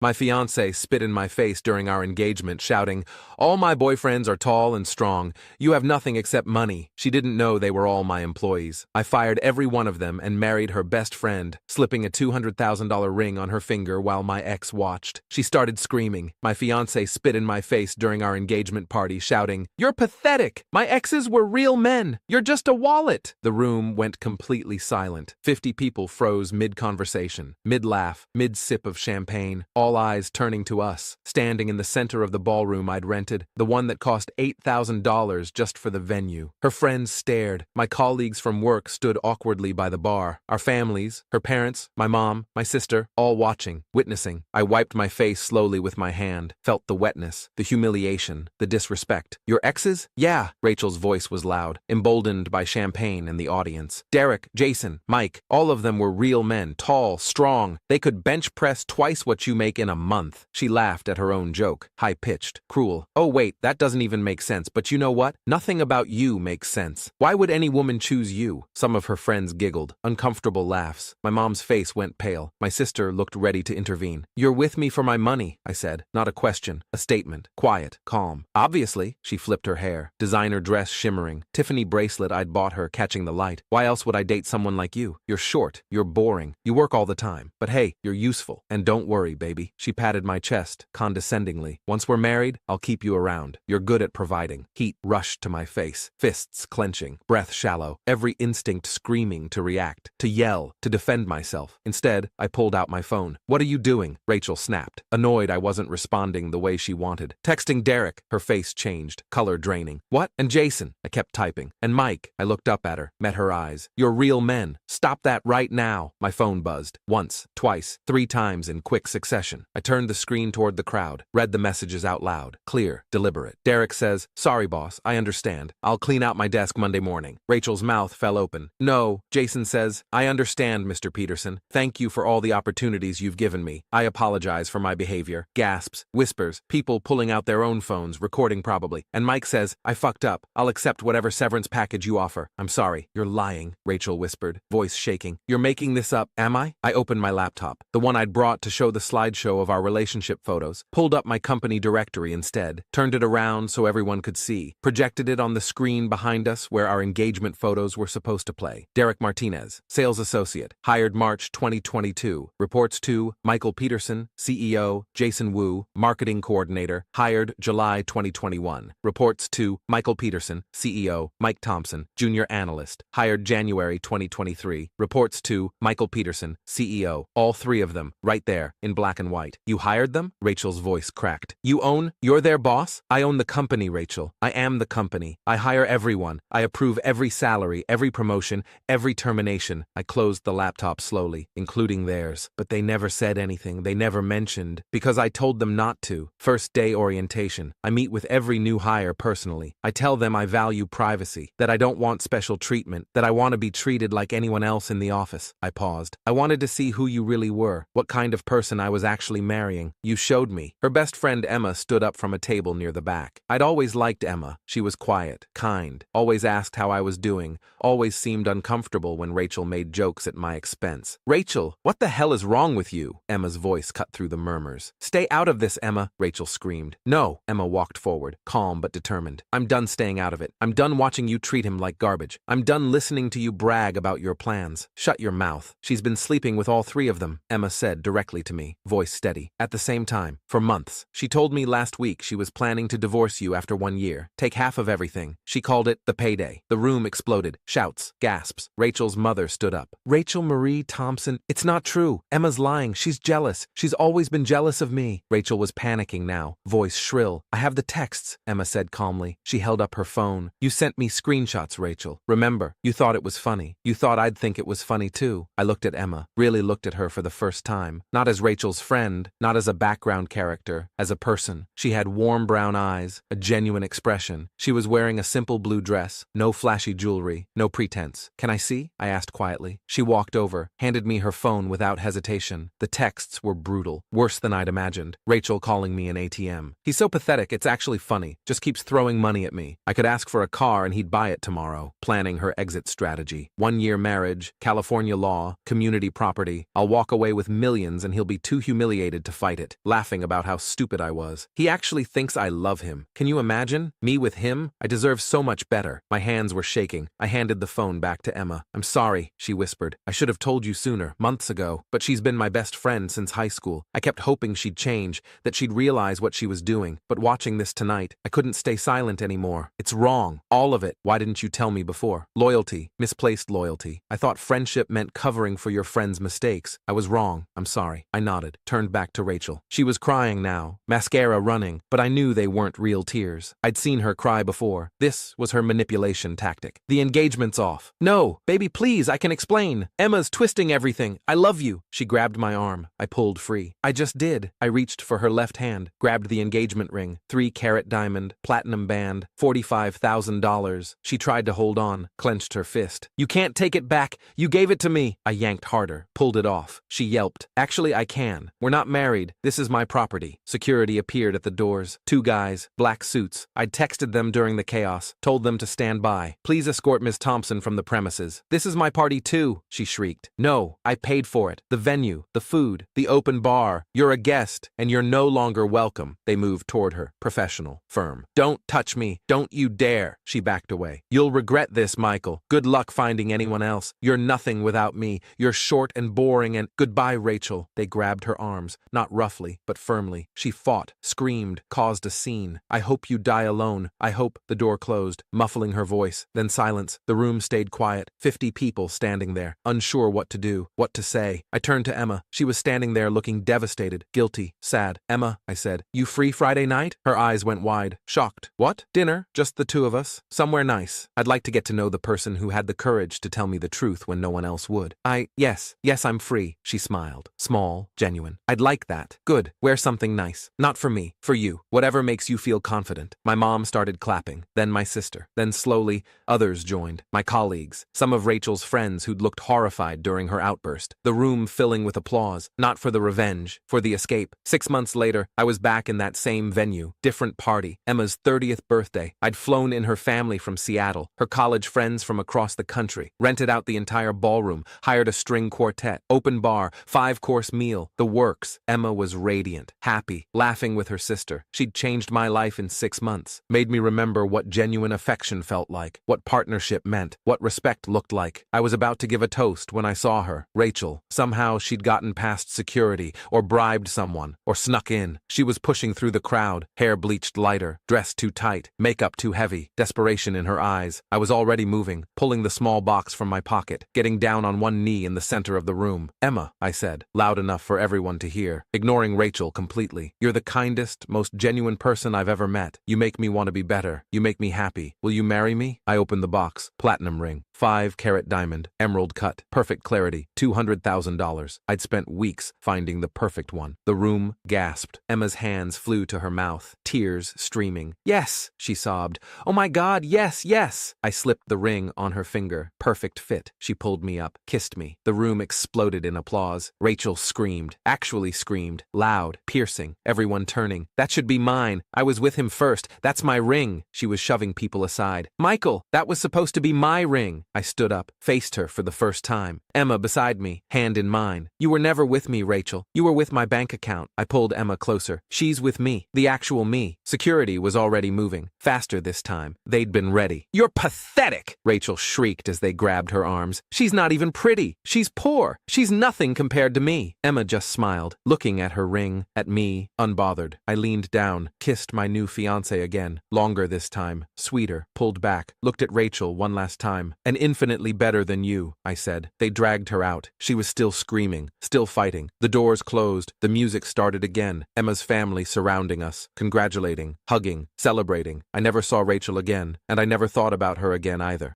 My fiancée spit in my face during our engagement, shouting, "All my boyfriends are tall and strong. You have nothing except money." She didn't know they were all my employees. I fired every one of them and married her best friend, slipping a $200,000 ring on her finger while my ex watched. She started screaming. My fiancé spit in my face during our engagement party, shouting, "You're pathetic! My exes were real men! You're just a wallet!" The room went completely silent. 50 people froze mid-conversation, mid-laugh, mid-sip of champagne, all eyes turning to us, standing in the center of the ballroom I'd rented, the one that cost $8,000 just for the venue. Her friends stared. My colleagues from work stood awkwardly by the bar. Our families, her parents, my mom, my sister, all watching, witnessing. I wiped my face slowly with my hand, felt the wetness, the humiliation, the disrespect. "Your exes?" "Yeah." Rachel's voice was loud, emboldened by champagne and the audience. "Derek, Jason, Mike, all of them were real men, tall, strong. They could bench press twice what you make in a month." She laughed at her own joke, high-pitched, cruel. "Oh wait, that doesn't even make sense, but you know what? Nothing about you makes sense. Why would any woman choose you?" Some of her friends giggled, uncomfortable laughs. My mom's face went pale. My sister looked ready to intervene. "You're with me for my money," I said. Not a question, a statement. Quiet, calm. "Obviously." She flipped her hair, designer dress shimmering, Tiffany bracelet I'd bought her catching the light. "Why else would I date someone like you? You're short, you're boring, you work all the time. But hey, you're useful. And don't worry, baby." She patted my chest, condescendingly. "Once we're married, I'll keep you around. You're good at providing." Heat rushed to my face, fists clenching, breath shallow, every instinct screaming to react, to yell, to defend myself. Instead, I pulled out my phone. "What are you doing?" Rachel snapped, annoyed I wasn't responding the way she wanted. "Texting Derek." Her face changed, color draining. "What? And Jason?" I kept typing. "And Mike." I looked up at her, met her eyes. "You're real men. Stop that right now." My phone buzzed. Once, twice, 3 times in quick succession. I turned the screen toward the crowd, read the messages out loud, clear, deliberate. Derek says, "Sorry, boss, I understand. I'll clean out my desk Monday morning." Rachel's mouth fell open. "No." Jason says, "I understand, Mr. Peterson. Thank you for all the opportunities you've given me. I apologize for my behavior." Gasps, whispers, people pulling out their own phones, recording probably. And Mike says, "I fucked up. I'll accept whatever severance package you offer." "I'm sorry." "You're lying," Rachel whispered, voice shaking. "You're making this up, am I?" I opened my laptop, the one I'd brought to show the slideshow of our relationship photos, pulled up my company directory instead, turned it around so everyone could see, projected it on the screen behind us where our engagement photos were supposed to play. Derek Martinez, sales associate, hired March 2022, reports to Michael Peterson, CEO, Jason Wu, marketing coordinator, hired July 2021, reports to Michael Peterson, CEO, Mike Thompson, junior analyst, hired January 2023, reports to Michael Peterson, CEO, all 3 of them, right there, in black and white. "You hired them?" Rachel's voice cracked. "You're their boss?" "I own the company, Rachel. I am the company. I hire everyone. I approve every salary, every promotion, every termination." I closed the laptop slowly, including theirs. But they never said anything. They never mentioned. Because I told them not to. First day orientation. I meet with every new hire personally. I tell them I value privacy, that I don't want special treatment, that I want to be treated like anyone else in the office. I paused. "I wanted to see who you really were, what kind of person I was actually marrying. You showed me." Her best friend Emma stood up from a table near the back. I'd always liked Emma. She was quiet, kind, always asked how I was doing, always seemed uncomfortable when Rachel made jokes at my expense. "Rachel, what the hell is wrong with you?" Emma's voice cut through the murmurs. "Stay out of this, Emma," Rachel screamed. "No." Emma walked forward, calm but determined. "I'm done staying out of it. I'm done watching you treat him like garbage. I'm done listening to you brag about your plans." "Shut your mouth. She's been sleeping with all 3 of them," Emma said directly to me, voice steady. "At the same time, for months. She told me last week she was planning to divorce you after 1 year, take half of everything. She called it the payday." The room exploded, shouts, gasps. Rachel's mother stood up. "Rachel Marie Thompson, it's not true. Emma's lying. She's jealous. She's always been jealous of me." Rachel was panicking now, voice shrill. "I have the texts," Emma said calmly. She held up her phone. "You sent me screenshots, Rachel. Remember, you thought it was funny. You thought I'd think it was funny too." I looked at Emma, really looked at her for the first time. Not as Rachel's friend, not as a background character, as a person. She had warm brown eyes, a genuine expression. She was wearing a simple blue dress, no flashy jewelry, no pretense. "Can I see?" I asked quietly. She walked over, handed me her phone without hesitation. The texts were brutal, worse than I'd imagined. Rachel calling me an ATM. "He's so pathetic, it's actually funny. Just keeps throwing money at me. I could ask for a car and he'd buy it tomorrow." Planning her exit strategy. 1-year marriage, California law, community property. I'll walk away with millions and he'll be too humiliated humiliated to fight it, laughing about how stupid I was. He actually thinks I love him. Can you imagine? Me with him? I deserve so much better. My hands were shaking. I handed the phone back to Emma. I'm sorry, she whispered. I should have told you sooner, months ago, but she's been my best friend since high school. I kept hoping she'd change, that she'd realize what she was doing, but watching this tonight, I couldn't stay silent anymore. It's wrong. All of it. Why didn't you tell me before? Loyalty. Misplaced loyalty. I thought friendship meant covering for your friend's mistakes. I was wrong. I'm sorry. I nodded, turned back to Rachel. She was crying now, mascara running, but I knew they weren't real tears. I'd seen her cry before. This was her manipulation tactic. The engagement's off. No, baby, please, I can explain. Emma's twisting everything. I love you. She grabbed my arm. I pulled free. I just did. I reached for her left hand, grabbed the engagement ring, 3-carat diamond, platinum band, $45,000. She tried to hold on, clenched her fist. You can't take it back. You gave it to me. I yanked harder, pulled it off. She yelped. Actually, I can. We're not married. This is my property. Security appeared at the doors. 2 guys, black suits. I'd texted them during the chaos, told them to stand by. Please escort Ms. Thompson from the premises. This is my party too, she shrieked. No, I paid for it. The venue, the food, the open bar. You're a guest, and you're no longer welcome. They moved toward her, professional, firm. Don't touch me. Don't you dare. She backed away. You'll regret this, Michael. Good luck finding anyone else. You're nothing without me. You're short and boring and goodbye, Rachel. They grabbed her arms, not roughly, but firmly. She fought, screamed, caused a scene. I hope you die alone. I hope. The door closed, muffling her voice. Then silence. The room stayed quiet. 50 people standing there, unsure what to do, what to say. I turned to Emma. She was standing there looking devastated, guilty, sad. Emma, I said, you free Friday night? Her eyes went wide, shocked. What? Dinner? Just the 2 of us? Somewhere nice. I'd like to get to know the person who had the courage to tell me the truth when no one else would. Yes, I'm free. She smiled. Small, genuine. I'd like that. Good. Wear something nice. Not for me, for you. Whatever makes you feel confident. My mom started clapping, then my sister. Then slowly, others joined. My colleagues, some of Rachel's friends who'd looked horrified during her outburst. The room filling with applause, not for the revenge, for the escape. 6 months later, I was back in that same venue, different party, Emma's 30th birthday. I'd flown in her family from Seattle, her college friends from across the country, rented out the entire ballroom, hired a string quartet, open bar, 5-course meal, the works. Emma was radiant, happy, laughing with her sister. She'd changed my life in 6 months, made me remember what genuine affection felt like, what partnership meant, what respect looked like. I was about to give a toast when I saw her, Rachel. Somehow she'd gotten past security, or bribed someone, or snuck in. She was pushing through the crowd, hair bleached lighter, dress too tight, makeup too heavy, desperation in her eyes. I was already moving, pulling the small box from my pocket, getting down on one knee in the center of the room. Emma, I said, loud enough for everyone to hear, ignoring Rachel completely. You're the kindest, most genuine person I've ever met. You make me want to be better. You make me happy. Will you marry me? I opened the box. Platinum ring, 5-carat diamond, emerald cut, perfect clarity, $200,000. I'd spent weeks finding the perfect one. The room gasped. Emma's hands flew to her mouth, tears streaming. Yes, she sobbed. Oh my God, yes, yes. I slipped the ring on her finger. Perfect fit. She pulled me up, kissed me. The room exploded in applause. Rachel screamed, actually screamed, loud, piercing, everyone turning. That should be mine. I was with him first. That's my ring. She was shoving people aside. Michael, that was supposed to be my ring. I stood up, faced her for the first time. Emma beside me, hand in mine. You were never with me, Rachel. You were with my bank account. I pulled Emma closer. She's with me, the actual me. Security was already moving, faster this time. They'd been ready. You're pathetic, Rachel shrieked as they grabbed her arms. She's not even pretty. She's poor. She's nothing compared to me. Emma just smiled, looking at her ring, at me, unbothered. I leaned down, kissed my new fiancé again, longer this time, sweeter, pulled back, looked at Rachel one last time. And infinitely better than you, I said. They dragged her out. She was still screaming, still fighting. The doors closed. The music started again. Emma's family surrounding us, congratulating, hugging, celebrating. I never saw Rachel again, and I never thought about her again either.